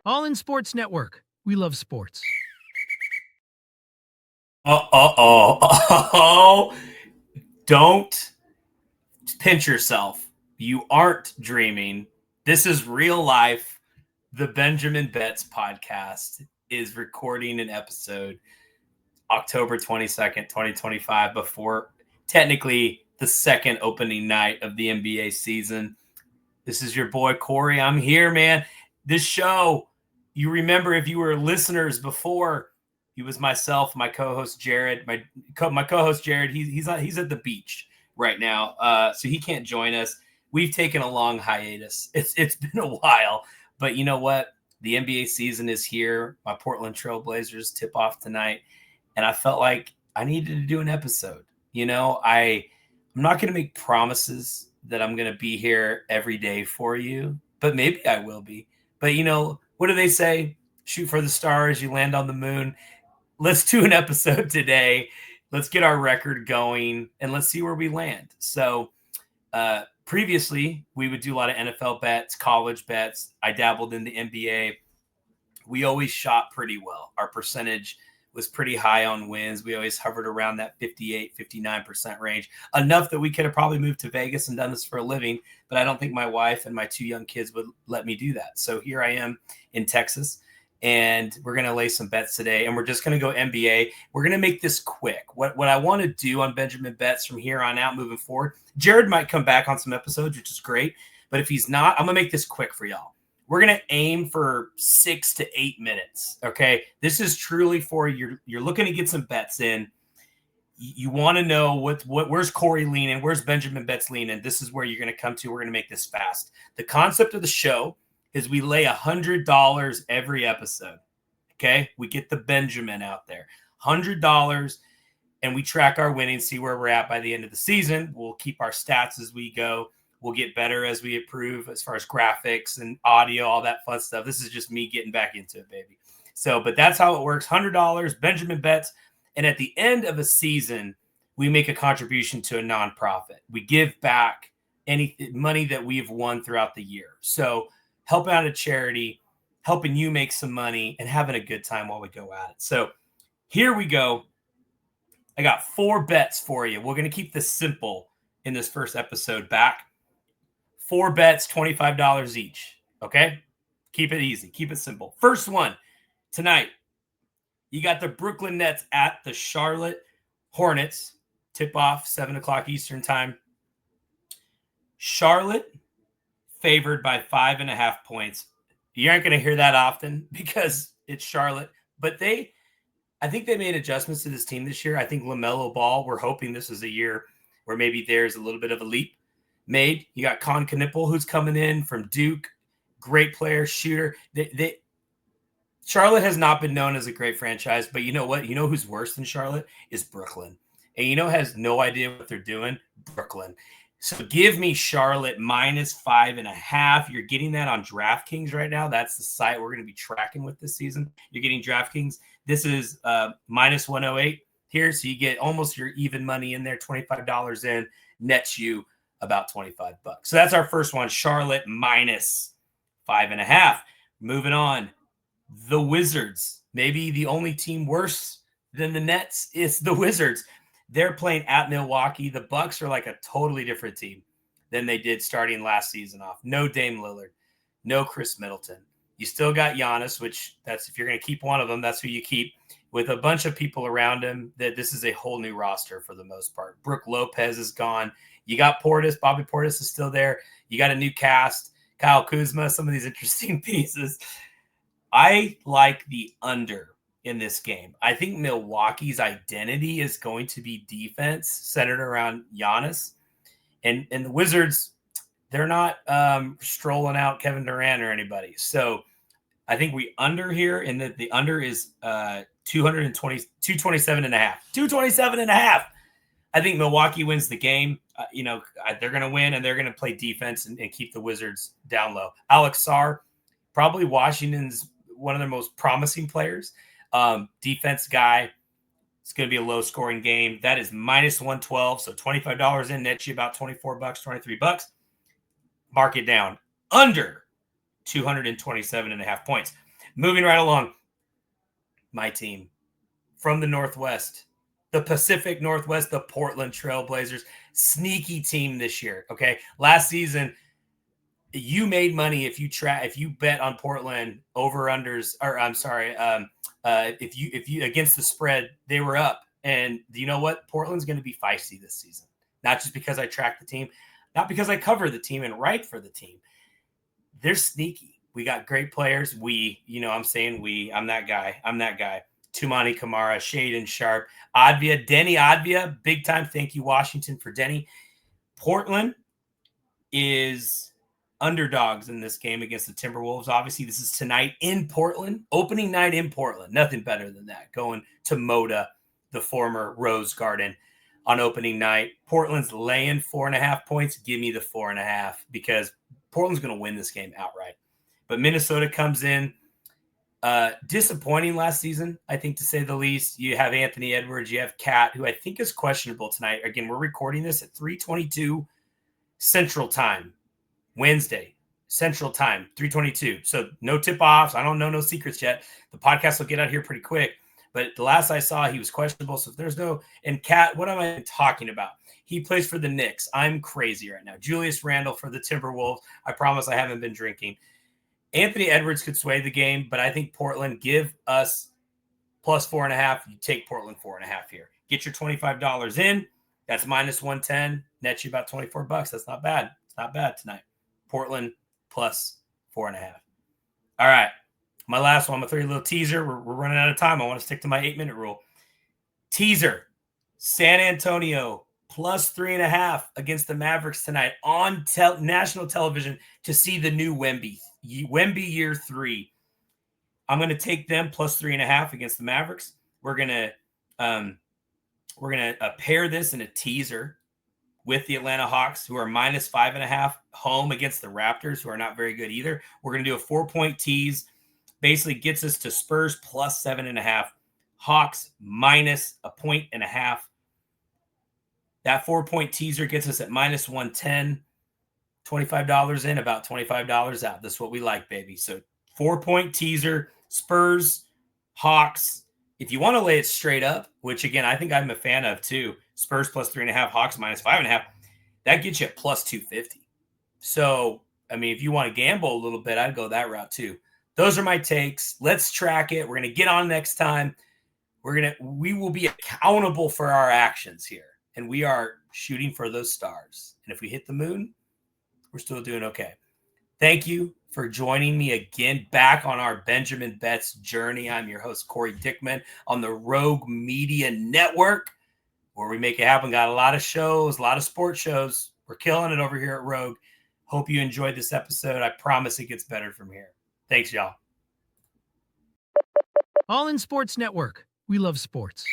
All in Sports Network. We love sports. Oh, don't pinch yourself. You aren't dreaming. This is real life. The Benjamin Betts podcast is recording an episode October 22nd, 2025, before technically the second opening night of the NBA season. This is your boy, Cory. I'm here, man. This show, you remember if you were listeners before, he was myself, my co-host Jared. My co-host Jared, he's at the beach right now, so he can't join us. We've taken a long hiatus. It's been a while, but you know what? The NBA season is here. My Portland Trail Blazers tip off tonight, and I felt like I needed to do an episode. I'm not going to make promises that I'm going to be here every day for you, but maybe I will be. But what do they say? Shoot for the stars, you land on the moon. Let's do an episode today. Let's get our record going and let's see where we land. So previously, we would do a lot of NFL bets, college bets. I dabbled in the NBA. We always shot pretty well. Our percentage was pretty high on wins. We always hovered around that 58, 59% range, enough that we could have probably moved to Vegas and done this for a living, but I don't think my wife and my two young kids would let me do that. So here I am in Texas, and we're going to lay some bets today, and we're just going to go NBA. We're going to make this quick. What I want to do on Benjamin Betts from here on out moving forward, Jared might come back on some episodes, which is great, but if he's not, I'm going to make this quick for y'all. We're going to aim for 6 to 8 minutes, okay? This is truly for you're looking to get some bets in. You want to know where's Cory leaning, where's Benjamin Betts leaning. This is where you're going to come to. We're going to make this fast. The concept of the show is we lay $100 every episode, okay? We get the Benjamin out there, $100, and we track our winnings, see where we're at by the end of the season. We'll keep our stats as we go. We'll get better as we improve as far as graphics and audio, all that fun stuff. This is just me getting back into it, baby. So, but that's how it works. $100, Benjamin Betts. And at the end of a season, we make a contribution to a nonprofit. We give back any money that we've won throughout the year. So helping out a charity, helping you make some money, and having a good time while we go at it. So here we go. I got 4 bets for you. We're going to keep this simple in this first episode back. 4 bets, $25 each. Okay? Keep it easy. Keep it simple. First one, tonight, you got the Brooklyn Nets at the Charlotte Hornets. Tip off, 7 o'clock Eastern time. Charlotte favored by 5.5 points. You aren't going to hear that often because it's Charlotte. But I think they made adjustments to this team this year. I think LaMelo Ball, we're hoping this is a year where maybe there's a little bit of a leap made. You got Con Knipple, who's coming in from Duke. Great player, shooter. Charlotte has not been known as a great franchise, but you know what? You know who's worse than Charlotte is Brooklyn. And you know has no idea what they're doing? Brooklyn. So give me Charlotte minus 5.5. You're getting that on DraftKings right now. That's the site we're going to be tracking with this season. You're getting DraftKings. This is minus 108 here. So you get almost your even money in there, $25 in, nets you about $25. So that's our first one, Charlotte minus 5.5. Moving on, the Wizards. Maybe the only team worse than the Nets is the Wizards. They're playing at Milwaukee. The Bucks are like a totally different team than they did starting last season off. No Dame Lillard, no Chris Middleton. You still got Giannis, which that's if you're going to keep one of them, that's who you keep. With a bunch of people around him, that this is a whole new roster for the most part. Brooke Lopez is gone. You got Portis. Bobby Portis is still there. You got a new cast. Kyle Kuzma, some of these interesting pieces. I like the under in this game. I think Milwaukee's identity is going to be defense centered around Giannis. And the Wizards, they're not strolling out Kevin Durant or anybody. So I think we under here, and the under is 227 and a half. 227 and a half. I think Milwaukee wins the game. They're going to win, and they're going to play defense and keep the Wizards down low. Alex Sarr, probably Washington's one of their most promising players. Defense guy. It's going to be a low-scoring game. That is minus 112, so $25 in, nets you about $24, $23. Mark it down. Under 227.5 points. Moving right along. My team from the Northwest, the Pacific Northwest, the Portland Trail Blazers. Sneaky team this year. Okay. Last season, you made money if you bet on Portland over unders, or I'm sorry, if you against the spread, they were up. And you know what? Portland's going to be feisty this season. Not just because I track the team, not because I cover the team and write for the team. They're sneaky. We got great players. I'm saying I'm that guy. Tumani Kamara, Shaden Sharp, Denny Advia, big time. Thank you, Washington, for Denny. Portland is underdogs in this game against the Timberwolves. Obviously, this is tonight in Portland, opening night in Portland. Nothing better than that. Going to Moda, the former Rose Garden, on opening night. Portland's laying 4.5 points. Give me the 4.5 because Portland's going to win this game outright. But Minnesota comes in disappointing last season, I think, to say the least. You have Anthony Edwards. You have Cat, who I think is questionable tonight. Again, we're recording this at 3:22 Central Time, Wednesday, Central Time, 3:22. So no tip-offs. I don't know no secrets yet. The podcast will get out here pretty quick. But the last I saw, he was questionable. So if there's no – and Cat, what am I talking about? He plays for the Knicks. I'm crazy right now. Julius Randle for the Timberwolves. I promise I haven't been drinking. Anthony Edwards could sway the game, but I think Portland, give us plus 4.5. You take Portland 4.5 here. Get your $25 in. That's minus 110. Nets you about $24. That's not bad. It's not bad tonight. Portland plus 4.5. All right. My last one. I'm going to throw you a little teaser. We're running out of time. I want to stick to my 8-minute rule. Teaser. San Antonio plus 3.5 against the Mavericks tonight on national television to see the new Wemby year 3. I'm going to take them plus 3.5 against the Mavericks. We're going to pair this in a teaser with the Atlanta Hawks, who are minus 5.5 home against the Raptors, who are not very good either. We're going to do a 4-point tease. Basically gets us to Spurs plus 7.5, Hawks minus 1.5. That 4-point teaser gets us at minus 110. $25 in, about $25 out. That's what we like, baby. So 4-point teaser, Spurs, Hawks. If you want to lay it straight up, which again, I think I'm a fan of too, Spurs plus 3.5, Hawks minus 5.5, that gets you at plus 250. So, I mean, if you want to gamble a little bit, I'd go that route too. Those are my takes. Let's track it. We're going to get on next time. We will be accountable for our actions here. And we are shooting for those stars. And if we hit the moon, we're still doing okay. Thank you for joining me again back on our Benjamin Betts journey. I'm your host, Cory Dickman, on the Rogue Media Network, where we make it happen. Got a lot of shows, a lot of sports shows. We're killing it over here at Rogue. Hope you enjoyed this episode. I promise it gets better from here. Thanks, y'all. All in Sports Network. We love sports.